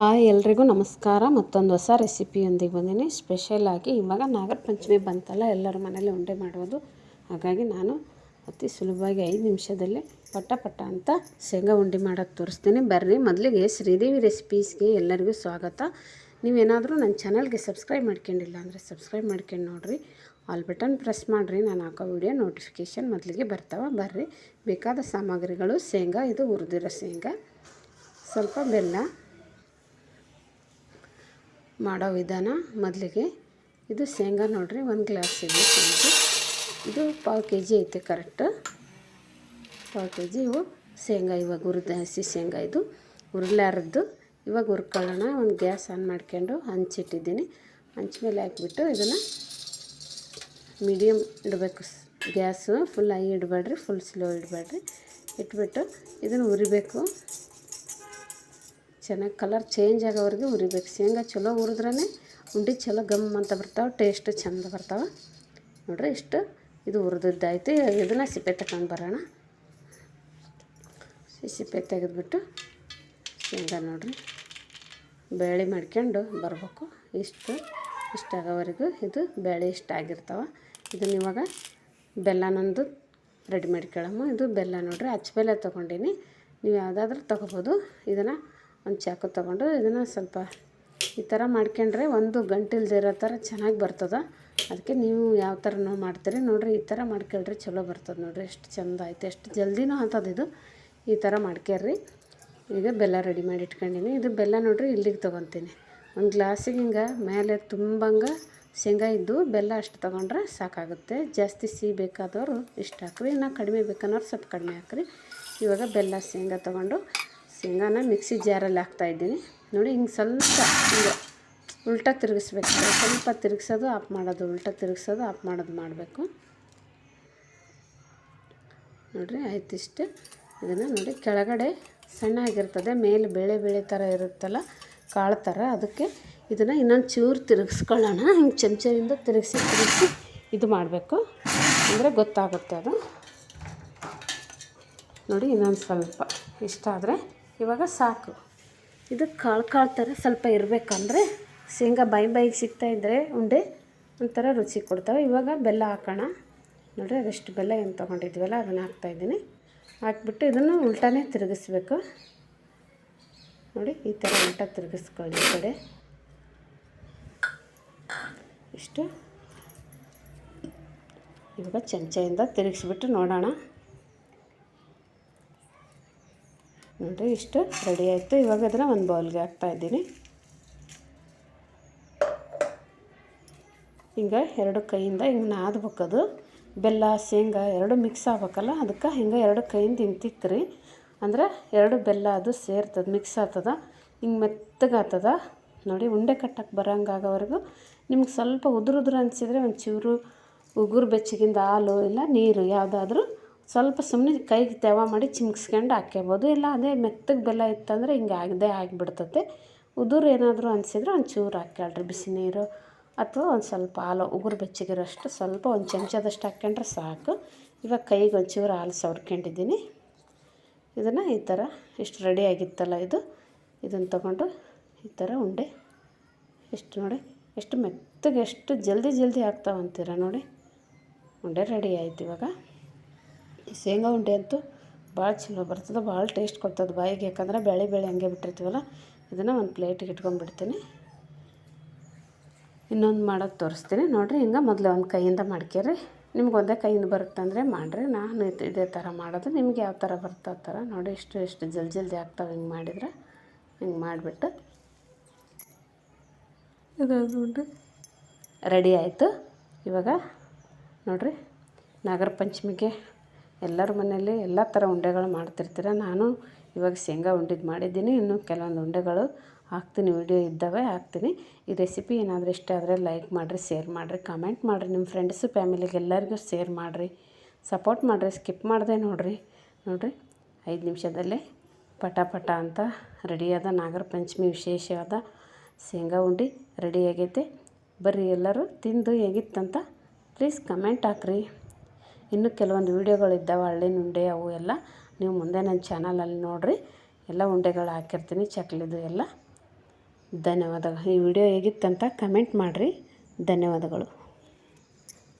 Hi ಎಲ್ರಿಗೂ ನಮಸ್ಕಾರ. ಮತ್ತೊಂದು ಹೊಸ ರೆಸಿಪಿಯೊಂದಿಗೆ ಬಂದಿನಿ. ಸ್ಪೆಷಲಾಗಿ ಇವಾಗ ನಾಗರ ಪಂಚಮಿ ಬಂತಲ್ಲ, ಎಲ್ಲರ ಮನೇಲಿ ಉಂಡೆ ಮಾಡೋದು. ಹಾಗಾಗಿ ನಾನು ಅತಿ ಸುಲಭವಾಗಿ 5 ನಿಮಿಷದಲ್ಲಿ ಪಟ ಅಂತ ಶೇಂಗಾ ಉಂಡೆ ಮಾಡೋದು ತೋರಿಸ್ತೀನಿ. ಬರ್ರಿ. ಮೊದಲಿಗೆ ಶ್ರೀದೇವಿ ರೆಸಿಪೀಸ್ಗೆ ಎಲ್ಲರಿಗೂ ಸ್ವಾಗತ. ನೀವೇನಾದರೂ ನನ್ನ ಚಾನಲ್ಗೆ ಸಬ್ಸ್ಕ್ರೈಬ್ ಮಾಡ್ಕೊಂಡಿಲ್ಲ ಅಂದರೆ ಸಬ್ಸ್ಕ್ರೈಬ್ ಮಾಡ್ಕೊಂಡು ನೋಡಿರಿ. ಆಲ್ ಬಟನ್ ಪ್ರೆಸ್ ಮಾಡಿರಿ. ನಾನು ಹಾಕೋ ವಿಡಿಯೋ ನೋಟಿಫಿಕೇಷನ್ ಮೊದಲಿಗೆ ಬರ್ತಾವೆ. ಬರ್ರಿ. ಬೇಕಾದ ಸಾಮಗ್ರಿಗಳು: ಶೇಂಗಾ, ಇದು ಹುರಿದಿರೋ ಶೇಂಗಾ, ಸ್ವಲ್ಪ ಬೆಲ್ಲ. ಮಾಡೋ ವಿಧಾನ: ಮೊದಲಿಗೆ ಇದು ಶೇಂಗಾ ನೋಡಿರಿ, 1 ಗ್ಲಾಸ್ ಇದೆ ಶೇಂಗಾ. ಇದು 1/4 kg ಐತೆ ಕರೆಕ್ಟ್. 1/4 kg ಇವು ಶೇಂಗಾ. ಇವಾಗ ಹುರಿದ ಹಸಿ ಶೇಂಗಾ. ಇದು ಹುರಿಲಾರದ್ದು. ಇವಾಗ ಹುರ್ಕೊಳ್ಳೋಣ. ಒಂದು ಗ್ಯಾಸ್ ಆನ್ ಮಾಡ್ಕೊಂಡು ಹಂಚಿಟ್ಟಿದ್ದೀನಿ. ಹಂಚ್ ಮೇಲೆ ಹಾಕಿಬಿಟ್ಟು ಇದನ್ನು ಮೀಡಿಯಮ್ ಇಡಬೇಕು. ಗ್ಯಾಸು ಫುಲ್ ಹೈ ಇಡಬೇಡ್ರಿ, ಫುಲ್ ಸ್ಲೋ ಇಡಬೇಡ್ರಿ. ಇಟ್ಬಿಟ್ಟು ಇದನ್ನು ಹುರಿಬೇಕು. ಚೆನ್ನಾಗಿ ಕಲರ್ ಚೇಂಜ್ ಆಗೋವರೆಗೆ ಹುರಿಬೇಕು. ಶೇಂಗಾ ಚಲೋ ಹುರಿದ್ರೇ ಉಂಡೆ ಚಲೋ ಗಮ್ ಅಂತ ಬರ್ತಾವೆ, ಟೇಸ್ಟ್ ಚೆಂದ ಬರ್ತಾವೆ. ನೋಡ್ರಿ, ಇಷ್ಟು ಇದು ಹುರಿದಿದ್ದಾಯ್ತು. ಇದನ್ನು ಸಿಪ್ಪೆ ತಗೊಂಡು ಬರೋಣ. ಸಿಪ್ಪೆ ತೆಗೆದುಬಿಟ್ಟು ಶೇಂಗಾ ನೋಡ್ರಿ ಬೇಳೆ ಮಾಡ್ಕೊಂಡು ಬರಬೇಕು. ಇಷ್ಟಾಗೋವರೆಗೂ ಇದು ಬೇಳೆ ಇಷ್ಟ ಆಗಿರ್ತಾವೆ. ಇದನ್ನ ಇವಾಗ ಬೆಲ್ಲನೊಂದು ರೆಡಿ ಮಾಡ್ಕೊಳ್ಳೋಮ್ಮ. ಇದು ಬೆಲ್ಲ ನೋಡ್ರಿ, ಅಚ್ಚ ಬೆಲ್ಲ ತೊಗೊಂಡಿನಿ. ನೀವು ಯಾವುದಾದ್ರೂ ತೊಗೋಬೋದು. ಇದನ್ನು ಒಂದು ಚಾಕು ತೊಗೊಂಡು ಇದನ್ನು ಸ್ವಲ್ಪ ಈ ಥರ ಮಾಡ್ಕೊಂಡ್ರೆ ಒಂದು ಗಂಟಿಲ್ದಿರೋ ಥರ ಚೆನ್ನಾಗಿ ಬರ್ತದೆ. ಅದಕ್ಕೆ ನೀವು ಯಾವ ಥರ ಮಾಡ್ತೀರಿ ನೋಡಿರಿ, ಈ ಥರ ಮಾಡ್ಕೊಳ್ರಿ, ಚಲೋ ಬರ್ತದೆ. ನೋಡಿರಿ ಎಷ್ಟು ಚೆಂದ ಆಯ್ತು, ಎಷ್ಟು ಜಲ್ದಿನೂ ಆಗ್ತದೆ. ಇದು ಈ ಥರ ಮಾಡ್ಕೊಳ್ರಿ. ಈಗ ಬೆಲ್ಲ ರೆಡಿ ಮಾಡಿ ಇಟ್ಕೊಂಡಿನಿ. ಇದು ಬೆಲ್ಲ ನೋಡಿರಿ ಇಲ್ಲಿಗೆ ತೊಗೊತೀನಿ. ಒಂದು ಗ್ಲಾಸಿಗೆ ಹಿಂಗೆ ಮೇಲೆ ತುಂಬಂಗೆ ಶೇಂಗಾ ಇದ್ದು ಬೆಲ್ಲ ಅಷ್ಟು ತೊಗೊಂಡ್ರೆ ಸಾಕಾಗುತ್ತೆ. ಜಾಸ್ತಿ ಸಿಹಿ ಬೇಕಾದವರು ಇಷ್ಟು ಹಾಕ್ರಿ, ಇನ್ನು ಕಡಿಮೆ ಬೇಕನ್ನೋರು ಸ್ವಲ್ಪ ಕಡಿಮೆ ಹಾಕ್ರಿ. ಇವಾಗ ಬೆಲ್ಲ ಶೇಂಗಾ ತೊಗೊಂಡು ಶೇಂಗಾನ ಮಿಕ್ಸಿ ಜಾರಲ್ಲಿ ಹಾಕ್ತಾಯಿದ್ದೀನಿ. ನೋಡಿ, ಹಿಂಗೆ ಸ್ವಲ್ಪ ಹಿಂಗೆ ಉಲ್ಟಾ ತಿರುಗಿಸ್ಬೇಕು. ಸ್ವಲ್ಪ ತಿರುಗಿಸೋದು ಆಫ್ ಮಾಡೋದು, ಉಲ್ಟಾ ತಿರುಗಿಸೋದು ಆಫ್ ಮಾಡೋದು ಮಾಡಬೇಕು. ನೋಡಿರಿ ಆಯ್ತು ಇಷ್ಟು. ಇದನ್ನು ನೋಡಿ ಕೆಳಗಡೆ ಸಣ್ಣ ಆಗಿರ್ತದೆ, ಮೇಲೆ ಬೇಳೆ ಥರ ಇರುತ್ತಲ್ಲ, ಕಾಳು ಥರ. ಅದಕ್ಕೆ ಇದನ್ನು ಇನ್ನೊಂದು ಚೂರು ತಿರುಗಿಸ್ಕೊಳ್ಳೋಣ. ಹಿಂಗೆ ಚಮಚದಿಂದ ತಿರುಗಿಸಿ ಇದು ಮಾಡಬೇಕು, ಅಂದರೆ ಗೊತ್ತಾಗುತ್ತೆ ಅದು. ನೋಡಿ, ಇನ್ನೊಂದು ಸ್ವಲ್ಪ ಇಷ್ಟ ಆದರೆ ಇವಾಗ ಸಾಕು. ಇದು ಕಾಳು ಥರ ಸ್ವಲ್ಪ ಇರಬೇಕಂದ್ರೆ ಶೇಂಗಾ ಬಾಯಿಗೆ ಸಿಗ್ತಾಯಿದ್ರೆ ಉಂಡೆ ಒಂಥರ ರುಚಿ ಕೊಡ್ತಾವೆ. ಇವಾಗ ಬೆಲ್ಲ ಹಾಕೋಣ. ನೋಡಿರಿ, ಅದಷ್ಟು ಬೆಲ್ಲ ಏನು ತೊಗೊಂಡಿದ್ವಲ್ಲ ಅದನ್ನು ಹಾಕ್ತಾಯಿದ್ದೀನಿ. ಹಾಕ್ಬಿಟ್ಟು ಇದನ್ನು ಉಲ್ಟಾನೇ ತಿರುಗಿಸ್ಬೇಕು. ನೋಡಿ, ಈ ಥರ ಉಲ್ಟಾ ತಿರುಗಿಸ್ಕೊಳ್ಳಿ. ಈ ಕಡೆ ಇಷ್ಟು. ಇವಾಗ ಚಮಚದಿಂದ ತಿರುಗಿಸ್ಬಿಟ್ಟು ನೋಡೋಣ. ನೋಡಿರಿ, ಇಷ್ಟು ರೆಡಿ ಆಯಿತು. ಇವಾಗ ಅದನ್ನು ಒಂದು ಬೌಲ್ಗೆ ಹಾಕ್ತಾಯಿದ್ದೀನಿ. ಹಿಂಗೆ 2 ಕೈಯಿಂದ ಹಿಂಗೆ ನಾದಬೇಕದು. ಬೆಲ್ಲ ಶೇಂಗಾ ಎರಡು ಮಿಕ್ಸ್ ಆಗ್ಬೇಕಲ್ಲ, ಅದಕ್ಕೆ ಹಿಂಗೆ 2 ಕೈಯಿಂದ ಹಿಂಗೆ ತಿಕ್ಕ್ರಿ. ಅಂದ್ರೆ 2 ಬೆಲ್ಲ ಅದು ಸೇರ್ತದೆ, ಮಿಕ್ಸ್ ಆಗ್ತದೆ, ಹಿಂಗೆ ಮೆತ್ತಗಾಗ್ತದೆ. ನೋಡಿ, ಉಂಡೆ ಕಟ್ಟಕ್ಕೆ ಬರೋಂಗೆ ಆಗೋವರೆಗೂ ನಿಮ್ಗೆ ಸ್ವಲ್ಪ ಉದುರು ಅನಿಸಿದರೆ ಒಂಚೂರು ಉಗುರು ಬೆಚ್ಚಗಿಂದ ಹಾಲು ಇಲ್ಲ ನೀರು ಯಾವುದಾದ್ರೂ ಸ್ವಲ್ಪ ಸುಮ್ಮನೆ ಕೈಗೆ ತೆವ ಮಾಡಿ ಚಿಮ್ಕಿಸ್ಕೊಂಡು ಹಾಕ್ಕೋಬೋದು. ಇಲ್ಲ ಅದೇ ಮೆತ್ತಗೆ ಬೆಲ್ಲ ಇತ್ತಂದರೆ ಹಿಂಗೆ ಆಗಿಬಿಡ್ತದೆ. ಉದುರು ಏನಾದರೂ ಅನಿಸಿದ್ರೆ ಒಂಚೂರು ಹಾಕ್ಕೊಳ್ರಿ, ಬಿಸಿ ನೀರು ಅಥವಾ ಒಂದು ಸ್ವಲ್ಪ ಹಾಲು ಉಗುರು ಬೆಚ್ಚಗಿರೋಷ್ಟು ಸ್ವಲ್ಪ ಒಂದು ಚಮಚದಷ್ಟು ಹಾಕ್ಕೊಂಡ್ರೆ ಸಾಕು. ಇವಾಗ ಕೈಗೆ ಒಂಚೂರು ಹಾಲು ಸವರ್ಕೊಂಡಿದ್ದೀನಿ. ಇದನ್ನು ಈ ಥರ ಇಷ್ಟು ರೆಡಿ ಆಗಿತ್ತಲ್ಲ ಇದು, ಇದನ್ನು ತೊಗೊಂಡು ಈ ಥರ ಉಂಡೆ ಎಷ್ಟು ನೋಡಿ ಎಷ್ಟು ಮೆತ್ತಗೆ ಎಷ್ಟು ಜಲ್ದಿ ಆಗ್ತಾವಂತೀರ. ನೋಡಿ, ಉಂಡೆ ರೆಡಿ ಆಯ್ತು. ಇವಾಗ ಶೇಂಗಾ ಉಂಡೆ ಅಂತೂ ಭಾಳ ಚಲೋ ಬರ್ತದೆ, ಭಾಳ ಟೇಸ್ಟ್ ಕೊಡ್ತದೆ ಬಾಯಿಗೆ. ಯಾಕಂದರೆ ಬೇಳೆ ಹಂಗೆ ಬಿಟ್ಟಿರ್ತೀವಲ್ಲ. ಇದನ್ನು ಒಂದು ಪ್ಲೇಟಿಗೆ ಇಟ್ಕೊಂಡ್ಬಿಡ್ತೀನಿ. ಇನ್ನೊಂದು ಮಾಡೋದು ತೋರಿಸ್ತೀನಿ ನೋಡಿರಿ. ಹಿಂಗೆ ಮೊದಲು ಒಂದು ಕೈಯಿಂದ ಮಾಡ್ಕೊರಿ. ನಿಮ್ಗೆ ಒಂದೇ ಕೈಯಿಂದ ಬರುತ್ತಂದರೆ ಮಾಡಿರಿ. ನಾನು ಇದೇ ಥರ ಮಾಡೋದು. ನಿಮ್ಗೆ ಯಾವ ಥರ ಬರುತ್ತೆ ಆ ಥರ ನೋಡಿ. ಎಷ್ಟು ಜಲ್ದಿ ಆಗ್ತಾವೆ ಹಿಂಗೆ ಮಾಡಿದರೆ. ಹಿಂಗೆ ಮಾಡಿಬಿಟ್ಟು ಇದೊಂದು ಉಂಡೆ ರೆಡಿ ಆಯಿತು. ಇವಾಗ ನೋಡಿರಿ, ನಾಗರ ಪಂಚಮಿಗೆ ಎಲ್ಲರ ಮನೆಯಲ್ಲಿ ಎಲ್ಲ ಥರ ಉಂಡೆಗಳು ಮಾಡ್ತಿರ್ತೀರ. ನಾನು ಇವಾಗ ಶೇಂಗಾ ಉಂಡೆದು ಮಾಡಿದ್ದೀನಿ. ಇನ್ನೂ ಕೆಲವೊಂದು ಉಂಡೆಗಳು ಹಾಕ್ತೀನಿ, ವಿಡಿಯೋ ಇದ್ದಾವೆ ಹಾಕ್ತೀನಿ. ಈ ರೆಸಿಪಿ ಏನಾದರೂ ಇಷ್ಟ ಆದರೆ ಲೈಕ್ ಮಾಡಿರಿ, ಶೇರ್ ಮಾಡಿರಿ, ಕಮೆಂಟ್ ಮಾಡಿರಿ. ನಿಮ್ಮ ಫ್ರೆಂಡ್ಸು ಫ್ಯಾಮಿಲಿಗೆ ಎಲ್ಲರಿಗೂ ಶೇರ್ ಮಾಡಿರಿ, ಸಪೋರ್ಟ್ ಮಾಡಿರಿ, ಸ್ಕಿಪ್ ಮಾಡಿದೆ ನೋಡಿರಿ. 5 ನಿಮಿಷದಲ್ಲೇ ಪಟ ಅಂತ ರೆಡಿಯಾದ ನಾಗರ ಪಂಚಮಿ ವಿಶೇಷವಾದ ಶೇಂಗಾ ಉಂಡೆ ರೆಡಿ ಆಗೈತೆ. ಬರ್ರಿ ಎಲ್ಲರೂ ತಿಂದು ಹೇಗಿತ್ತಂತ ಪ್ಲೀಸ್ ಕಮೆಂಟ್ ಹಾಕ್ರಿ. ಇನ್ನೂ ಕೆಲವೊಂದು ವೀಡಿಯೋಗಳಿದ್ದಾವೆ, ಹಳ್ಳಿನ ಉಂಡೆ ಅವು ಎಲ್ಲ ನೀವು ಮುಂದೆ ನನ್ನ ಚಾನಲಲ್ಲಿ ನೋಡಿರಿ. ಎಲ್ಲ ಉಂಡೆಗಳು ಹಾಕಿರ್ತೀನಿ, ಚಕ್ಲಿದು ಎಲ್ಲ. ಧನ್ಯವಾದಗಳು. ಈ ವಿಡಿಯೋ ಹೇಗಿತ್ತಂತ ಕಮೆಂಟ್ ಮಾಡಿರಿ. ಧನ್ಯವಾದಗಳು.